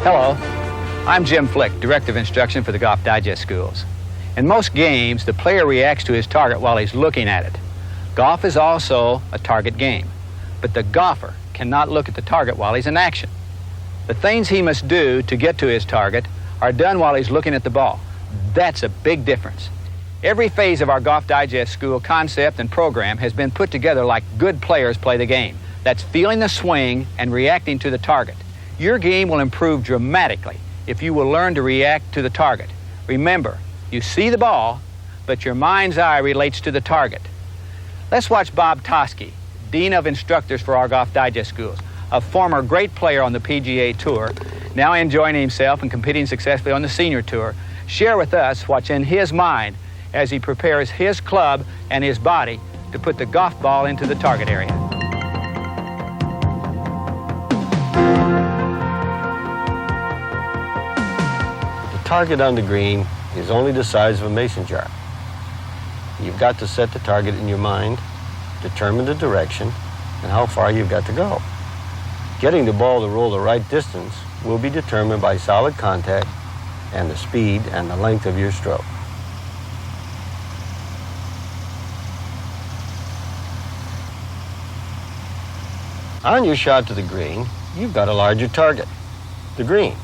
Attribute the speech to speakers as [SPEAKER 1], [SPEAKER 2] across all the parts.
[SPEAKER 1] Hello, I'm Jim Flick, Director of Instruction for the Golf Digest Schools. In most games, the player reacts to his target while he's looking at it. Golf is also a target game, but the golfer cannot look at the target while he's in action. The things he must do to get to his target are done while he's looking at the ball. That's a big difference. Every phase of our Golf Digest School concept and program has been put together like good players play the game. That's feeling the swing and reacting to the target. Your game will improve dramatically if you will learn to react to the target. Remember, you see the ball, but your mind's eye relates to the target. Let's watch Bob Toskey, Dean of Instructors for our Golf Digest Schools, a former great player on the PGA Tour, now enjoying himself and competing successfully on the Senior Tour, share with us what's in his mind as he prepares his club and his body to put the golf ball into the target area.
[SPEAKER 2] Target on the green is only the size of a mason jar. You've got to set the target in your mind, determine the direction, and how far you've got to go. Getting the ball to roll the right distance will be determined by solid contact and the speed and the length of your stroke. On your shot to the green, you've got a larger target, the green.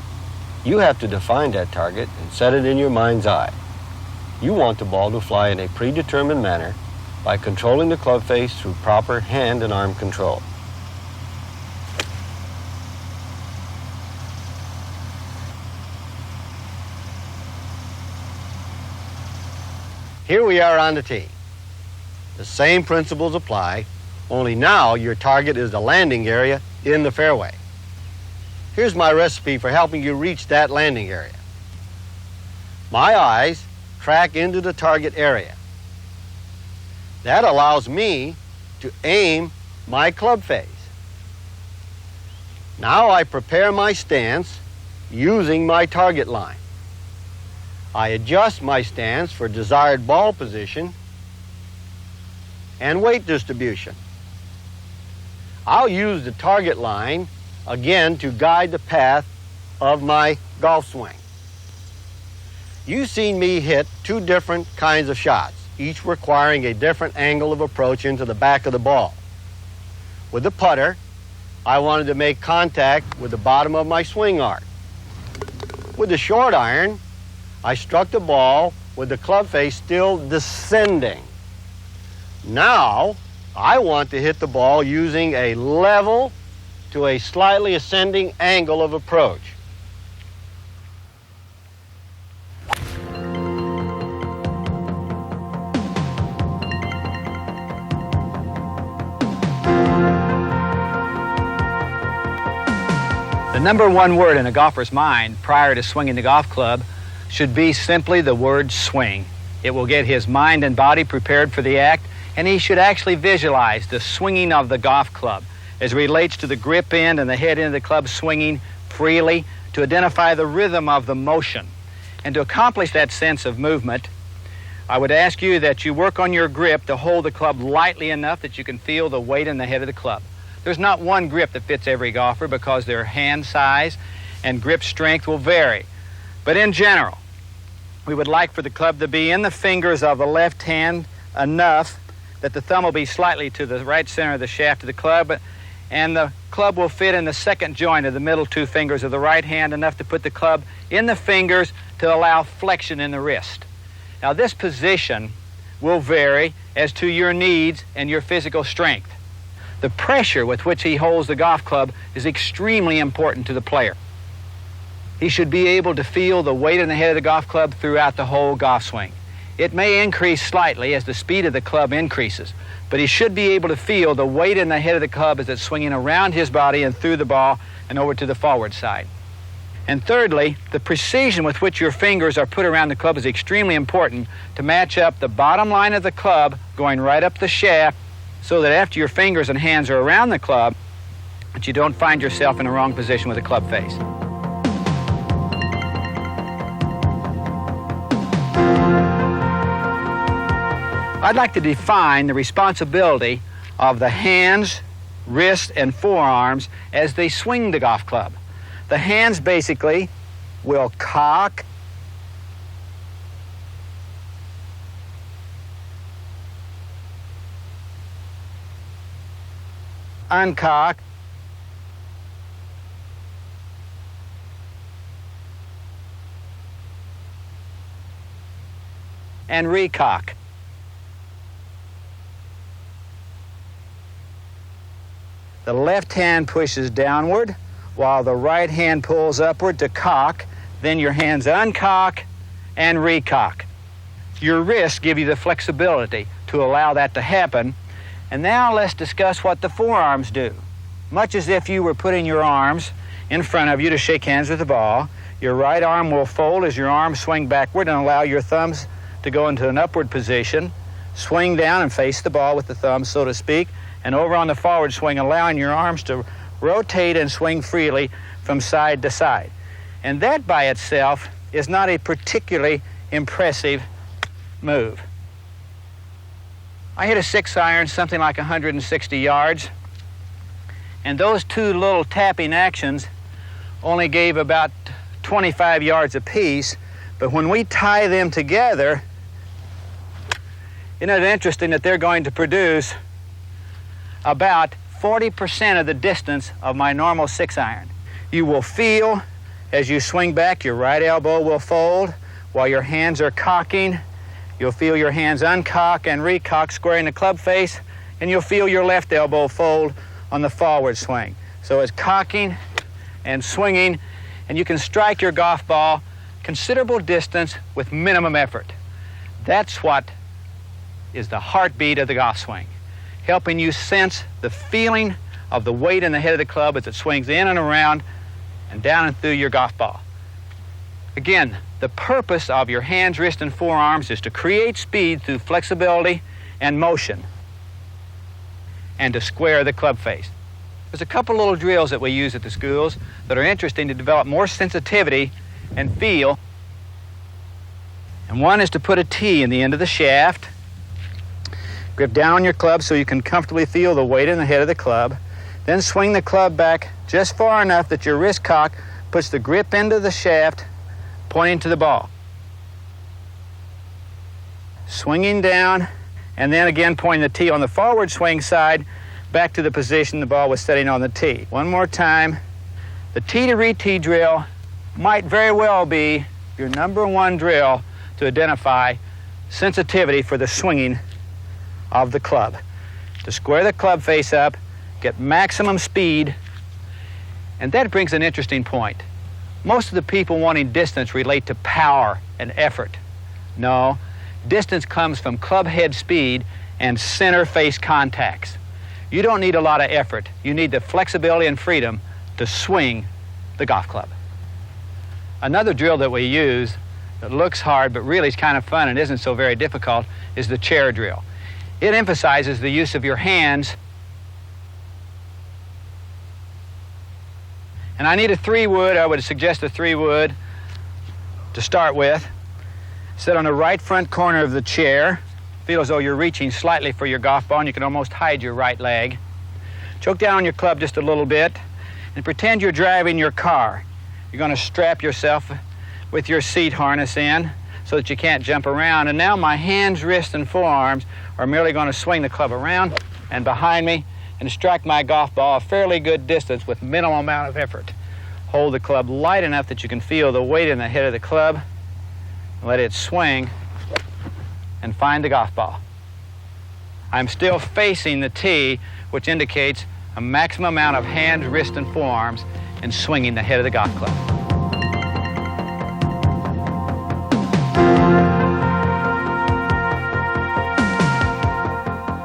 [SPEAKER 2] You have to define that target and set it in your mind's eye. You want the ball to fly in a predetermined manner by controlling the club face through proper hand and arm control. Here we are on the tee. The same principles apply, only now your target is the landing area in the fairway. Here's my recipe for helping you reach that landing area. My eyes track into the target area. That allows me to aim my club face. Now I prepare my stance using my target line. I adjust my stance for desired ball position and weight distribution. I'll use the target line again to guide the path of my golf swing. You've seen me hit two different kinds of shots, each requiring a different angle of approach into the back of the ball. With the putter, I wanted to make contact with the bottom of my swing arc. With the short iron, I struck the ball with the club face still descending. Now, I want to hit the ball using a level to a slightly ascending angle of approach.
[SPEAKER 1] The number one word in a golfer's mind prior to swinging the golf club should be simply the word swing. It will get his mind and body prepared for the act, and he should actually visualize the swinging of the golf club as it relates to the grip end and the head end of the club swinging freely, to identify the rhythm of the motion. And to accomplish that sense of movement, I would ask you that you work on your grip to hold the club lightly enough that you can feel the weight in the head of the club. There's not one grip that fits every golfer because their hand size and grip strength will vary. But in general, we would like for the club to be in the fingers of the left hand enough that the thumb will be slightly to the right center of the shaft of the club, and the club will fit in the second joint of the middle two fingers of the right hand, enough to put the club in the fingers to allow flexion in the wrist. Now, this position will vary as to your needs and your physical strength. The pressure with which he holds the golf club is extremely important to the player. He should be able to feel the weight in the head of the golf club throughout the whole golf swing. It may increase slightly as the speed of the club increases, but he should be able to feel the weight in the head of the club as it's swinging around his body and through the ball and over to the forward side. And thirdly, the precision with which your fingers are put around the club is extremely important to match up the bottom line of the club going right up the shaft, so that after your fingers and hands are around the club, that you don't find yourself in a wrong position with the club face. I'd like to define the responsibility of the hands, wrists, and forearms as they swing the golf club. The hands basically will cock, uncock, and recock. The left hand pushes downward while the right hand pulls upward to cock. Then your hands uncock and recock. Your wrists give you the flexibility to allow that to happen. And now let's discuss what the forearms do. Much as if you were putting your arms in front of you to shake hands with the ball, your right arm will fold as your arms swing backward and allow your thumbs to go into an upward position. Swing down and face the ball with the thumbs, so to speak, and over on the forward swing, allowing your arms to rotate and swing freely from side to side. And that by itself is not a particularly impressive move. I hit a 6-iron something like 160 yards, and those two little tapping actions only gave about 25 yards apiece, but when we tie them together, isn't it interesting that they're going to produce about 40% of the distance of my normal 6-iron. You will feel as you swing back, your right elbow will fold while your hands are cocking. You'll feel your hands uncock and recock, squaring the club face, and you'll feel your left elbow fold on the forward swing. So it's cocking and swinging, and you can strike your golf ball considerable distance with minimum effort. That's what is the heartbeat of the golf swing, helping you sense the feeling of the weight in the head of the club as it swings in and around and down and through your golf ball. Again, the purpose of your hands, wrists, and forearms is to create speed through flexibility and motion and to square the club face. There's a couple little drills that we use at the schools that are interesting to develop more sensitivity and feel. And one is to put a T in the end of the shaft. Grip down on your club so you can comfortably feel the weight in the head of the club. Then swing the club back just far enough that your wrist cock puts the grip into the shaft, pointing to the ball. Swinging down, and then again pointing the T on the forward swing side back to the position the ball was setting on the tee. One more time. The T to re-tee drill might very well be your number one drill to identify sensitivity for the swinging of the club. To square the club face up, get maximum speed, and that brings an interesting point. Most of the people wanting distance relate to power and effort. No, distance comes from club head speed and center face contacts. You don't need a lot of effort. You need the flexibility and freedom to swing the golf club. Another drill that we use that looks hard but really is kind of fun and isn't so very difficult is the chair drill. It emphasizes the use of your hands. And I need a 3-wood. I would suggest a 3-wood to start with. Sit on the right front corner of the chair. Feel as though you're reaching slightly for your golf ball and you can almost hide your right leg. Choke down on your club just a little bit and pretend you're driving your car. You're going to strap yourself with your seat harness in so that you can't jump around. And now my hands, wrists, and forearms are merely going to swing the club around and behind me and strike my golf ball a fairly good distance with minimal amount of effort. Hold the club light enough that you can feel the weight in the head of the club. Let it swing and find the golf ball. I'm still facing the tee, which indicates a maximum amount of hands, wrists, and forearms in swinging the head of the golf club.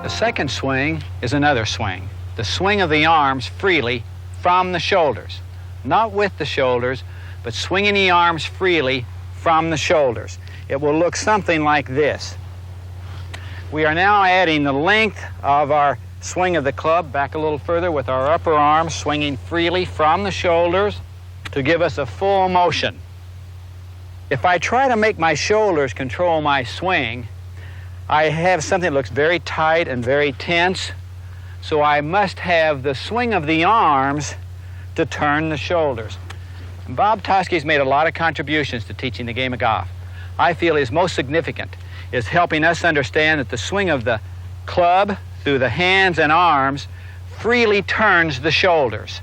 [SPEAKER 1] The second swing is another swing. The swing of the arms freely from the shoulders. Not with the shoulders, but swinging the arms freely from the shoulders. It will look something like this. We are now adding the length of our swing of the club back a little further with our upper arm swinging freely from the shoulders to give us a full motion. If I try to make my shoulders control my swing, I have something that looks very tight and very tense, so I must have the swing of the arms to turn the shoulders. Bob Toskey's made a lot of contributions to teaching the game of golf. I feel his most significant is helping us understand that the swing of the club through the hands and arms freely turns the shoulders.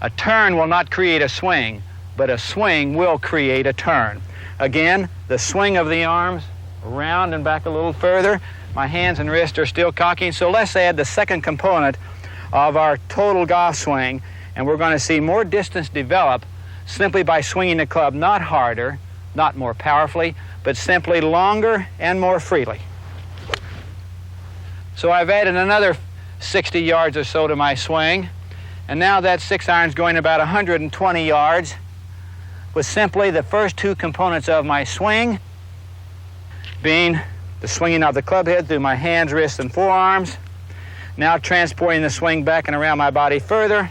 [SPEAKER 1] A turn will not create a swing, but a swing will create a turn. Again, the swing of the arms around and back a little further. My hands and wrists are still cocking, so let's add the second component of our total golf swing, and we're going to see more distance develop simply by swinging the club not harder, not more powerfully, but simply longer and more freely. So I've added another 60 yards or so to my swing, and now that 6-iron's going about 120 yards with simply the first two components of my swing being the swinging of the club head through my hands, wrists, and forearms. Now transporting the swing back and around my body further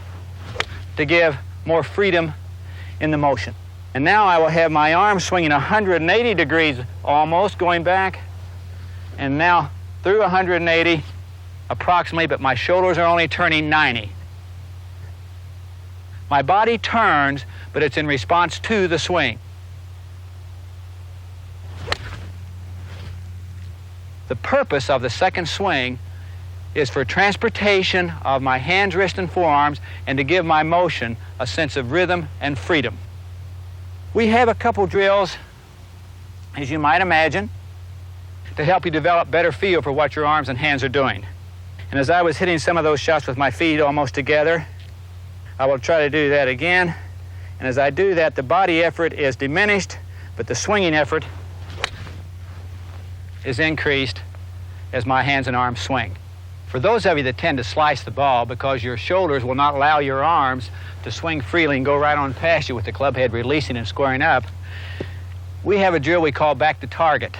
[SPEAKER 1] to give more freedom in the motion. And now I will have my arms swinging 180 degrees almost, going back, and now through 180 approximately, but my shoulders are only turning 90. My body turns, but it's in response to the swing. The purpose of the second swing is for transportation of my hands, wrists, and forearms, and to give my motion a sense of rhythm and freedom. We have a couple drills, as you might imagine, to help you develop better feel for what your arms and hands are doing. And as I was hitting some of those shots with my feet almost together, I will try to do that again. And as I do that, the body effort is diminished, but the swinging effort is increased as my hands and arms swing. For those of you that tend to slice the ball because your shoulders will not allow your arms to swing freely and go right on past you with the club head releasing and squaring up, we have a drill we call back to target.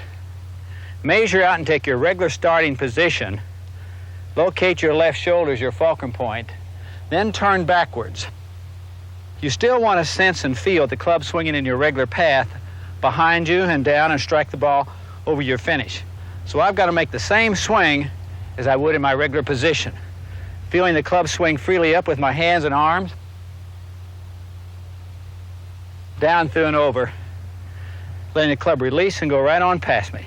[SPEAKER 1] Measure out and take your regular starting position, locate your left shoulder as your fulcrum point, then turn backwards. You still want to sense and feel the club swinging in your regular path behind you and down and strike the ball over your finish. So I've got to make the same swing as I would in my regular position, feeling the club swing freely up with my hands and arms, down, through, and over, letting the club release and go right on past me.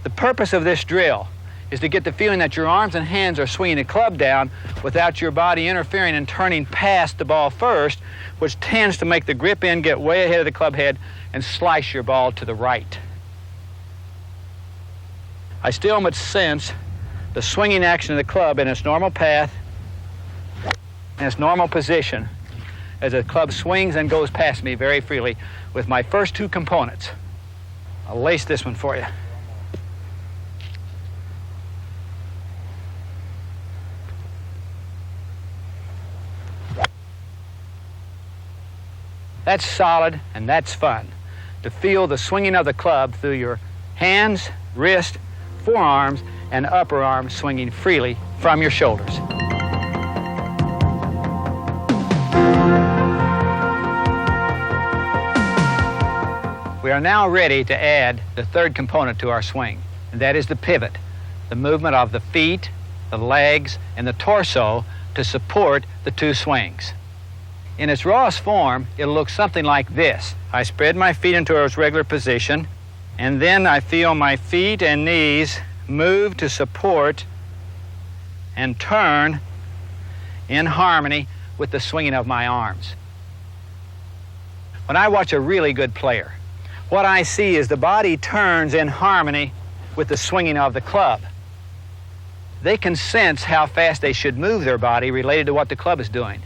[SPEAKER 1] The purpose of this drill is to get the feeling that your arms and hands are swinging the club down without your body interfering and turning past the ball first, which tends to make the grip end get way ahead of the club head and slice your ball to the right. I still must sense the swinging action of the club in its normal path, in its normal position, as the club swings and goes past me very freely with my first two components. I'll lace this one for you. That's solid and that's fun, to feel the swinging of the club through your hands, wrist, forearms, and upper arms swinging freely from your shoulders. We are now ready to add the third component to our swing, and that is the pivot, the movement of the feet, the legs, and the torso to support the two swings. In its rawest form, it'll look something like this. I spread my feet into its regular position, and then I feel my feet and knees move to support and turn in harmony with the swinging of my arms. When I watch a really good player, what I see is the body turns in harmony with the swinging of the club. They can sense how fast they should move their body related to what the club is doing.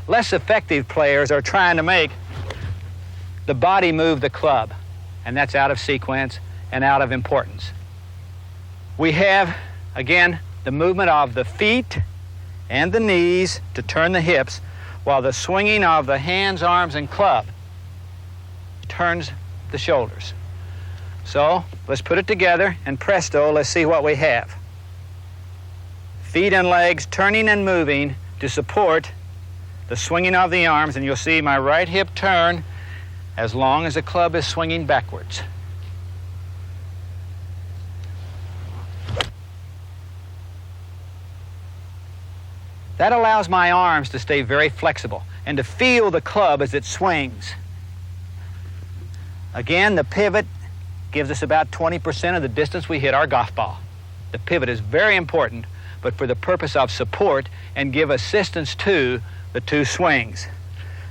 [SPEAKER 1] Less effective players are trying to make the body move the club, and that's out of sequence and out of importance. We have, again, the movement of the feet and the knees to turn the hips, while the swinging of the hands, arms, and club turns the shoulders. So let's put it together, and presto, let's see what we have. Feet and legs turning and moving to support the swinging of the arms, and you'll see my right hip turn as long as the club is swinging backwards. That allows my arms to stay very flexible and to feel the club as it swings. Again, the pivot gives us about 20% of the distance we hit our golf ball. The pivot is very important, but for the purpose of support and give assistance to the two swings.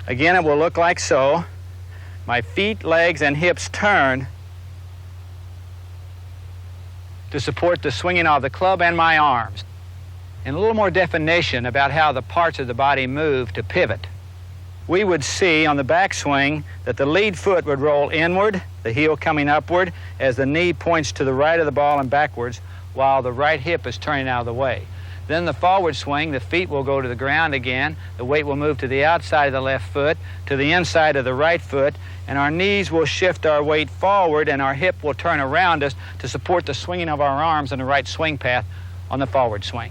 [SPEAKER 1] Again, it will look like so. My feet, legs, and hips turn to support the swinging of the club and my arms. And a little more definition about how the parts of the body move to pivot. We would see on the backswing that the lead foot would roll inward, the heel coming upward, as the knee points to the right of the ball and backwards, while the right hip is turning out of the way. Then the forward swing, the feet will go to the ground again, the weight will move to the outside of the left foot, to the inside of the right foot, and our knees will shift our weight forward and our hip will turn around us to support the swinging of our arms in the right swing path on the forward swing.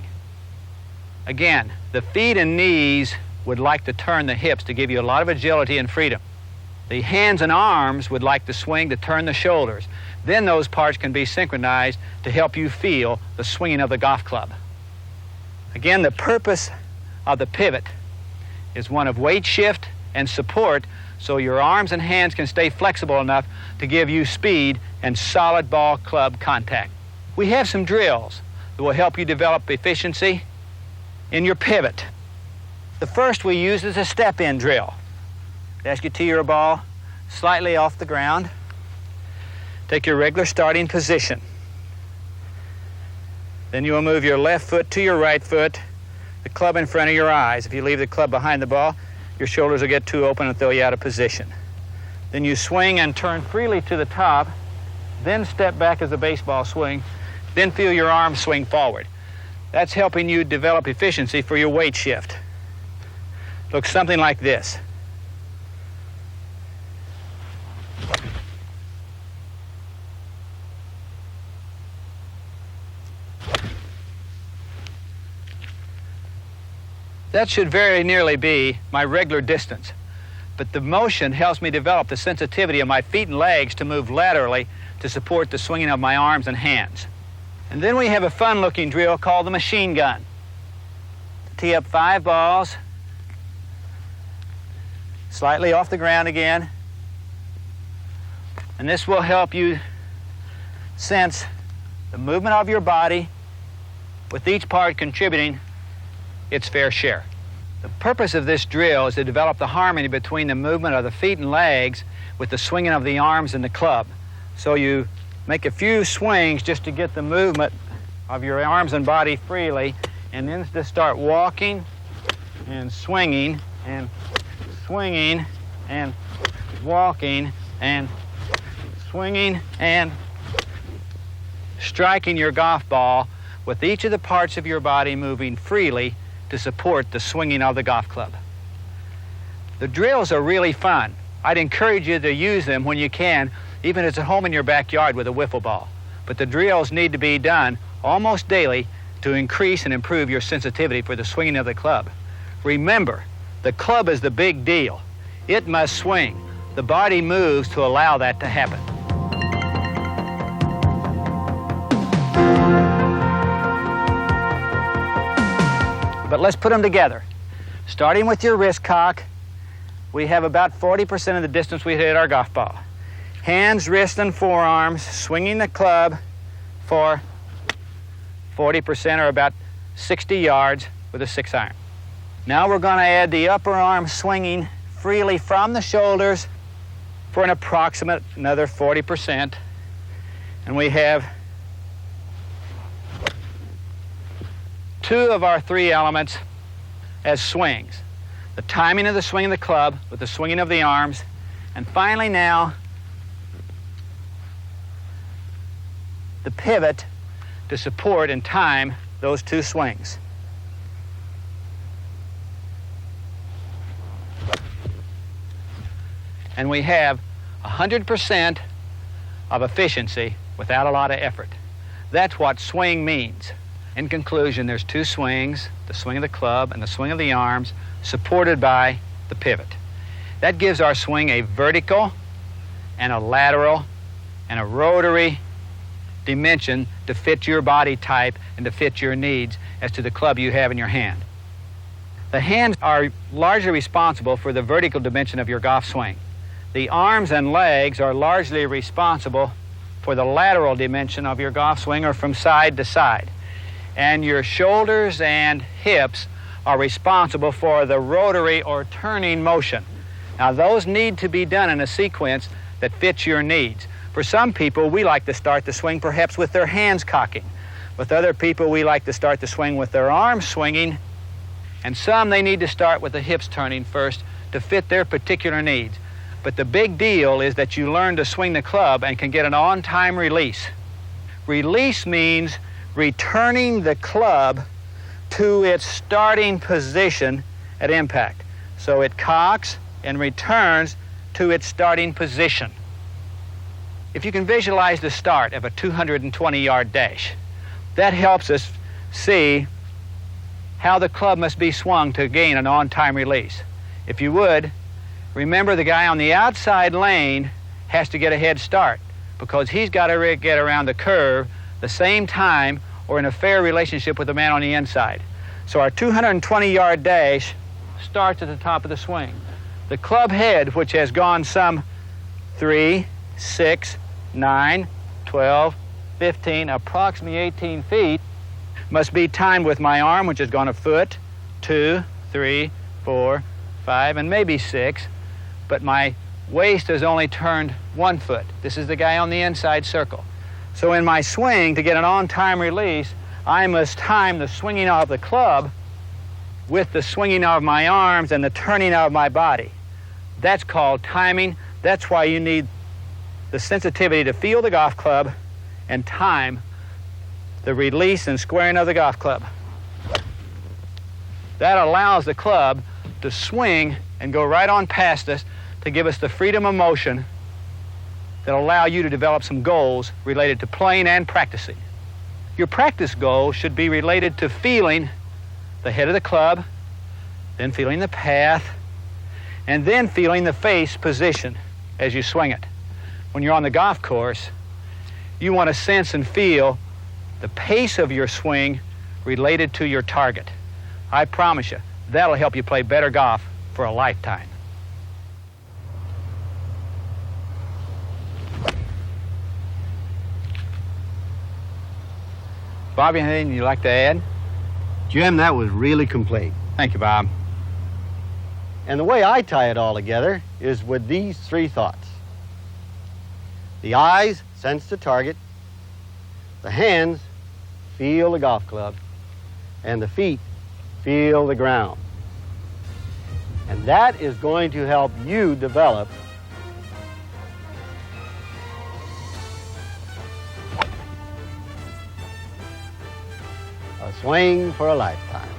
[SPEAKER 1] Again, the feet and knees would like to turn the hips to give you a lot of agility and freedom. The hands and arms would like the swing to turn the shoulders. Then those parts can be synchronized to help you feel the swinging of the golf club. Again, the purpose of the pivot is one of weight shift and support so your arms and hands can stay flexible enough to give you speed and solid ball club contact. We have some drills that will help you develop efficiency in your pivot. The first we use is a step-in drill. Ask you to tee your ball slightly off the ground. Take your regular starting position. Then you will move your left foot to your right foot, the club in front of your eyes. If you leave the club behind the ball, your shoulders will get too open and throw you out of position. Then you swing and turn freely to the top, then step back as a baseball swing, then feel your arms swing forward. That's helping you develop efficiency for your weight shift. Looks something like this. That should very nearly be my regular distance, but the motion helps me develop the sensitivity of my feet and legs to move laterally to support the swinging of my arms and hands. And then we have a fun-looking drill called the machine gun. Tee up 5 balls, slightly off the ground again, and this will help you sense the movement of your body with each part contributing its fair share. The purpose of this drill is to develop the harmony between the movement of the feet and legs with the swinging of the arms and the club. So you make a few swings just to get the movement of your arms and body freely, and then just start walking and swinging and swinging and walking and swinging and striking your golf ball with each of the parts of your body moving freely to support the swinging of the golf club. The drills are really fun. I'd encourage you to use them when you can, even if it's at home in your backyard with a wiffle ball. But the drills need to be done almost daily to increase and improve your sensitivity for the swinging of the club. Remember, the club is the big deal. It must swing. The body moves to allow that to happen. But let's put them together. Starting with your wrist cock, we have about 40% of the distance we hit our golf ball. Hands, wrists, and forearms swinging the club for 40% or about 60 yards with a 6-iron. Now we're going to add the upper arm swinging freely from the shoulders for an approximate another 40%. And we have 2 of our 3 elements as swings. The timing of the swing of the club with the swinging of the arms. And finally now, the pivot to support and time those 2 swings. And we have 100% of efficiency without a lot of effort. That's what swing means. In conclusion, there's 2 swings, the swing of the club and the swing of the arms, supported by the pivot. That gives our swing a vertical and a lateral and a rotary dimension to fit your body type and to fit your needs as to the club you have in your hand. The hands are largely responsible for the vertical dimension of your golf swing. The arms and legs are largely responsible for the lateral dimension of your golf swing, or from side to side. And your shoulders and hips are responsible for the rotary or turning motion. Now, those need to be done in a sequence that fits your needs. For some people, we like to start the swing perhaps with their hands cocking. With other people, we like to start the swing with their arms swinging. And some, they need to start with the hips turning first to fit their particular needs. But the big deal is that you learn to swing the club and can get an on-time release. Release means returning the club to its starting position at impact. So it cocks and returns to its starting position. If you can visualize the start of a 220-yard dash, that helps us see how the club must be swung to gain an on-time release. If you would, remember the guy on the outside lane has to get a head start because he's got to get around the curve the same time or in a fair relationship with the man on the inside. So our 220-yard dash starts at the top of the swing. The club head, which has gone some 3, 6, 9, 12, 15, approximately 18 feet, must be timed with my arm, which has gone a foot, 2, 3, 4, 5, and maybe 6, but my waist has only turned 1 foot. This is the guy on the inside circle. So in my swing, to get an on-time release, I must time the swinging of the club with the swinging of my arms and the turning of my body. That's called timing. That's why you need the sensitivity to feel the golf club and time the release and squaring of the golf club. That allows the club to swing and go right on past us to give us the freedom of motion that will allow you to develop some goals related to playing and practicing. Your practice goal should be related to feeling the head of the club, then feeling the path, and then feeling the face position as you swing it. When you're on the golf course, you want to sense and feel the pace of your swing related to your target. I promise you, that'll help you play better golf for a lifetime. Bob, anything you'd like to add?
[SPEAKER 2] Jim, that was really complete.
[SPEAKER 1] Thank you, Bob.
[SPEAKER 2] And the way I tie it all together is with these 3 thoughts. The eyes sense the target, the hands feel the golf club, and the feet feel the ground. And that is going to help you develop a swing for a lifetime.